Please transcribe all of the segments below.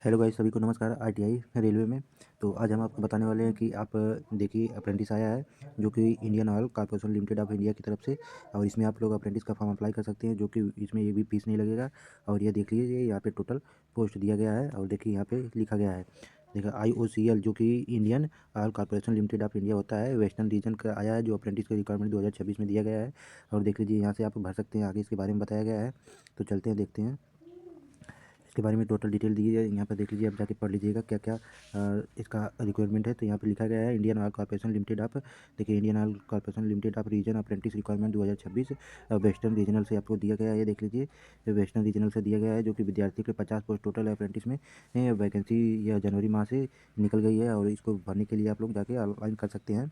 Hello guys, सभी को नमस्कार। आईटीआई रेलवे में तो आज हम आपको बताने वाले हैं कि आप देखिए अप्रेंटिस आया है जो कि Indian Oil Corporation Limited of India की तरफ से। और इसमें आप लोग अप्रेंटिस का फॉर्म अप्लाई कर सकते हैं जो कि इसमें ये भी फीस नहीं लगेगा। और ये देख लीजिए यहाँ पे टोटल पोस्ट दिया गया है और देखिए यहाँ पे लिखा गया है। देखिए IOCL जो कि Indian Oil Corporation Limited of India होता है, वेस्टर्न रीजन का आया है जो अप्रेंटिस का रिक्वायरमेंट 2026 में दिया गया है। और देख लीजिए यहाँ से आप भर सकते हैं, आगे इसके बारे में बताया गया है। तो चलते हैं, देखते हैं इसके बारे में टोटल डिटेल दी है। यहाँ पर देख लीजिए, आप जाके पढ़ लीजिएगा क्या क्या इसका रिक्वायरमेंट है। तो यहाँ पे लिखा गया है Indian Oil Corporation Limited of, देखिए Indian Oil Corporation Limited of region apprentice requirement 2026 western regional से आपको दिया गया है। ये देख लीजिए, वेस्टर्न रीजनल से दिया गया है जो कि विद्यार्थी के 50 पोस्ट टोटल है अप्रेंटिस में। वैकेंसी यह जनवरी माह से निकल गई है और इसको भरने के लिए आप लोग जाके ऑनलाइन कर सकते हैं।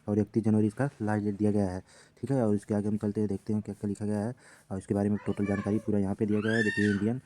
और 31 जनवरी इसका लास्ट डेट दिया गया है। ठीक है, और इसके आगे हम चलते हैं, देखते हैं क्या क्या लिखा गया है। और इसके बारे में टोटल जानकारी पूरा यहाँ पे दिया गया है। देखिए इंडियन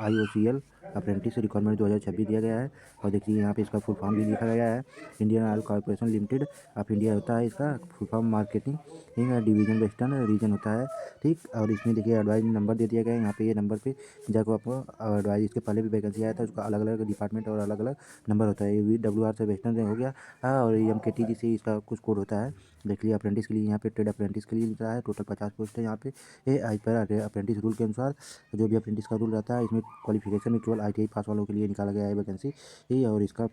IOCL अप्रेंटिस रिक्वायरमेंट 2026 दिया गया है। और देखिए यहाँ पे इसका फुल फॉर्म भी लिखा गया है। Indian Oil Corporation Limited of India होता है इसका full form, marketing division western region होता है। ठीक, और इसमें देखिए एडवाइस नंबर दे दिया गया है। यहाँ पे ये नंबर पे जाकर आपको एडवाइस, इसके पहले भी वैकेंसी आया था, उसका अलग अलग डिपार्टमेंट और अलग अलग नंबर होता है। ये WR से वेस्टर्न हो गया। और MKT से इसका कुछ कोड होता है। देख लिया अप्रेंटिस के लिए, यहाँ पे ट्रेड अप्रेंटिस के लिए लिख रहा है। टोटल 50 पोस्ट है यहाँ पे। ये आज पर अप्रेंटिस रूल के अनुसार जो भी अप्रेंटिस का रूल रहता है, इसमें क्वालिफिकेशन में केवल ITI पास वालों के लिए निकाला गया है वैकेंसी ये। और इसका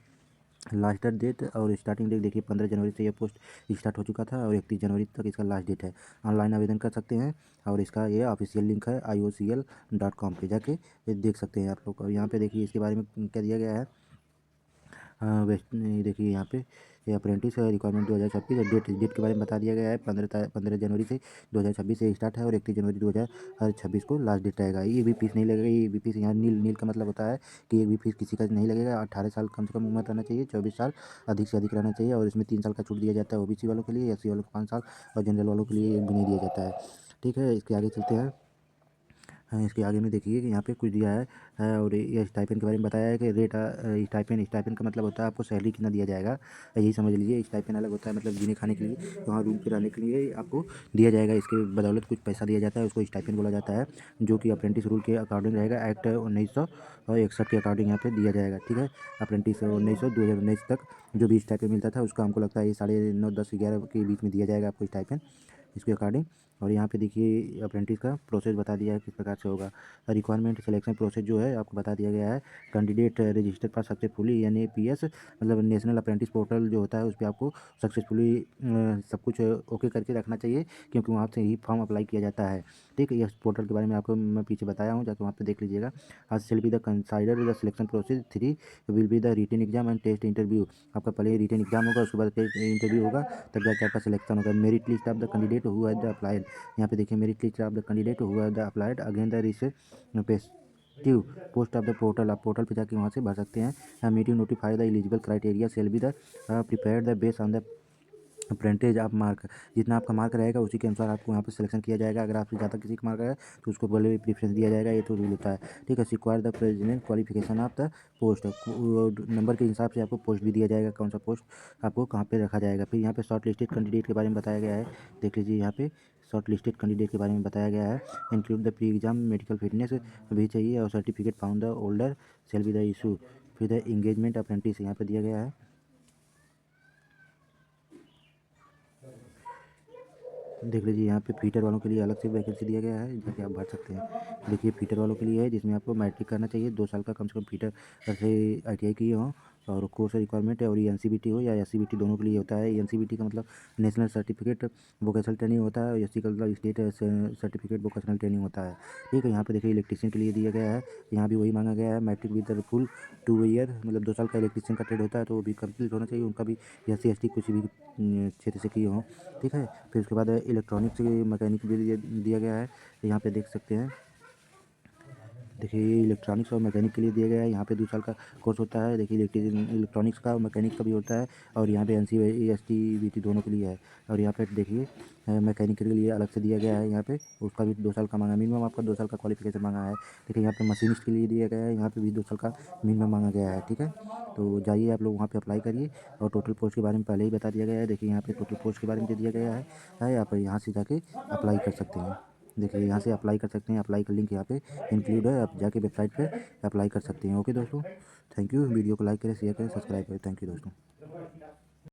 लास्ट डेट और स्टार्टिंग डेट देखिए 15 जनवरी से यह पोस्ट स्टार्ट हो चुका था और 31 जनवरी तक इसका लास्ट डेट है। ऑनलाइन आवेदन कर सकते हैं और इसका ये ऑफिशियल लिंक है IOCL.com पे जाके ये देख सकते हैं आप लोग। और यहाँ पे देखिए इसके बारे में क्या दिया गया है। हाँ, वेस्ट ये देखिए यहाँ पे ये अप्रेंटिस रिक्वायरमेंट 2026 डेट डेट के बारे में बता दिया गया है। 15 जनवरी से 2026 से स्टार्ट है और 31 जनवरी 2026 को लास्ट डेट रहेगा। ये भी फीस नहीं लगेगा। ये भी फीस यहाँ नील नील का मतलब होता है कि एक भी फीस किसी का नहीं लगेगा। 18 साल कम से कम उम्र रहना चाहिए, 24 साल अधिक से अधिक रहना चाहिए। और इसमें 3 साल का छूट दिया जाता है OBC वालों के लिए, SC वालों को 5 साल और जनरल वालों के लिए एक भी नहीं दिया जाता है। ठीक है, इसके आगे चलते हैं। हाँ, इसके आगे में देखिए कि यहाँ पे कुछ दिया है। और ये स्टाइपेंड के बारे में बताया है कि रेट स्टाइपेंड स्टाइपेंड का मतलब होता है आपको सैलरी कितना दिया जाएगा, यही समझ लीजिए। स्टाइपेंड अलग होता है, मतलब जीने खाने के लिए, वहाँ रूम पे रहने के लिए आपको दिया जाएगा। इसके बदौलत कुछ पैसा दिया जाता है, उसको स्टाइपेंड बोला जाता है, जो कि अप्रेंटिस रूल के अकॉर्डिंग रहेगा। एक्ट 1961 के अकॉर्डिंग यहाँ पे दिया जाएगा। ठीक है, अप्रेंटिस 2019 तक जो भी स्टाइपेंड मिलता था उसका हमको लगता है ये 9:30 10 11 के बीच में दिया जाएगा आपको स्टाइपेंड इसके अकॉर्डिंग। और यहाँ पे देखिए अप्रेंटिस का प्रोसेस बता दिया है किस प्रकार से होगा। रिक्वायरमेंट सिलेक्शन प्रोसेस जो है आपको बता दिया गया है। कैंडिडेट रजिस्टर पर सक्सेसफुली NAPS मतलब नेशनल अप्रेंटिस पोर्टल जो होता है उस पर आपको सक्सेसफुली सब कुछ ओके करके रखना चाहिए, क्योंकि वहाँ से ही फॉर्म अप्लाई किया जाता है। ठीक है, इस पोर्टल के बारे में आपको मैं पीछे बताया हूँ, जाकर वहाँ पे देख लीजिएगा। As shall be the consider the selection process 3 will be the written exam and test interview. आपका पहले रिटन एग्जाम होगा, उसके बाद टेस्ट इंटरव्यू होगा, तब जाकर आपका सिलेक्शन होगा। Merit list of the candidate who has the applied, यहाँ पे देखिए merit list of the candidate who has the applied again the respective post of the portal. आप पोर्टल पे जाके वहाँ से भर सकते हैं। Meeting notify the eligible criteria shall be the prepare the base on the percentage of mark. जितना आपका मार्क रहेगा उसी के अनुसार आपको यहाँ पे सिलेक्शन किया जाएगा। अगर आपसे ज़्यादा किसी का मार्क है तो उसको पहले प्रीफरेंस दिया जाएगा, ये तो रूल होता है। ठीक है, require the present qualification of the post, number के हिसाब से आपको पोस्ट भी दिया जाएगा, कौन सा पोस्ट आपको कहाँ पे रखा जाएगा। फिर यहाँ पे शॉर्ट लिस्टेड कैंडिडेट के बारे में बताया गया है। देख लीजिए यहाँ पे शॉर्ट लिस्टेड कैंडिडेट के बारे में बताया गया है। Include the pre exam medical fitness भी चाहिए और certificate found the older shall be the issue. फिर द इंगेजमेंट अप्रेंटिस यहाँ पे दिया गया है। देख लीजिए यहाँ पे फीटर वालों के लिए अलग से वैकेंसी दिया गया है, जाके आप भर सकते हैं। देखिए फीटर वालों के लिए है जिसमें आपको मैट्रिक करना चाहिए, 2 साल का कम से कम फीटर से ITI किए हो और कोर्स रिक्वायरमेंट है। और ये NCBT हो या SCBT दोनों के लिए होता है। NCBT का मतलब नेशनल सर्टिफिकेट वोकेशनल ट्रेनिंग होता है और SC का मतलब स्टेट सर्टिफिकेट वोकेशनल ट्रेनिंग होता है। ठीक है, यहाँ पे देखिए इलेक्ट्रीशियन के लिए दिया गया है, यहाँ भी वही मांगा गया है। मैट्रिक विद फुल 2 ईयर मतलब 2 साल का इलेक्ट्रीशियन का ट्रेड होता है तो वो भी कंप्लीट होना चाहिए, उनका भी SC ST कुछ भी क्षेत्र से किए हों। ठीक है, फिर उसके बाद इलेक्ट्रॉनिक्स मैकेनिक भी दिया गया है, यहाँ पे देख सकते हैं। देखिए ये इलेक्ट्रॉनिक्स और मैकेनिक के लिए दिया गया है। यहाँ पे 2 साल का कोर्स होता है। देखिए इलेक्ट्रॉनिक्स का और मैकेनिक का भी होता है और यहाँ पे NCBT दोनों के लिए है। और यहाँ पे देखिए मैकेनिक के लिए अलग से दिया गया है, यहाँ पे उसका भी 2 साल का मांगा, मिनिमम आपका 2 साल का क्वालिफिकेशन मांगा है। देखिए यहाँ पे मशीनिस्ट के लिए दिया गया है, यहाँ पे भी 2 साल का मिनिमम मांगा गया है। ठीक है, तो जाइए आप लोग वहाँ पे अप्लाई करिए। और टोटल पोस्ट के बारे में पहले ही बता दिया गया है। देखिए यहाँ पे टोटल पोस्ट के बारे में दे दिया गया है, आप यहाँ से जाके अप्लाई कर सकते हैं। देखिए यहाँ से अप्लाई कर सकते हैं, अप्लाई का लिंक यहाँ पे इंक्लूड है, आप जाके वेबसाइट पे अप्लाई कर सकते हैं। ओके दोस्तों, थैंक यू। वीडियो को लाइक करें, शेयर करें, सब्सक्राइब करें। थैंक यू दोस्तों।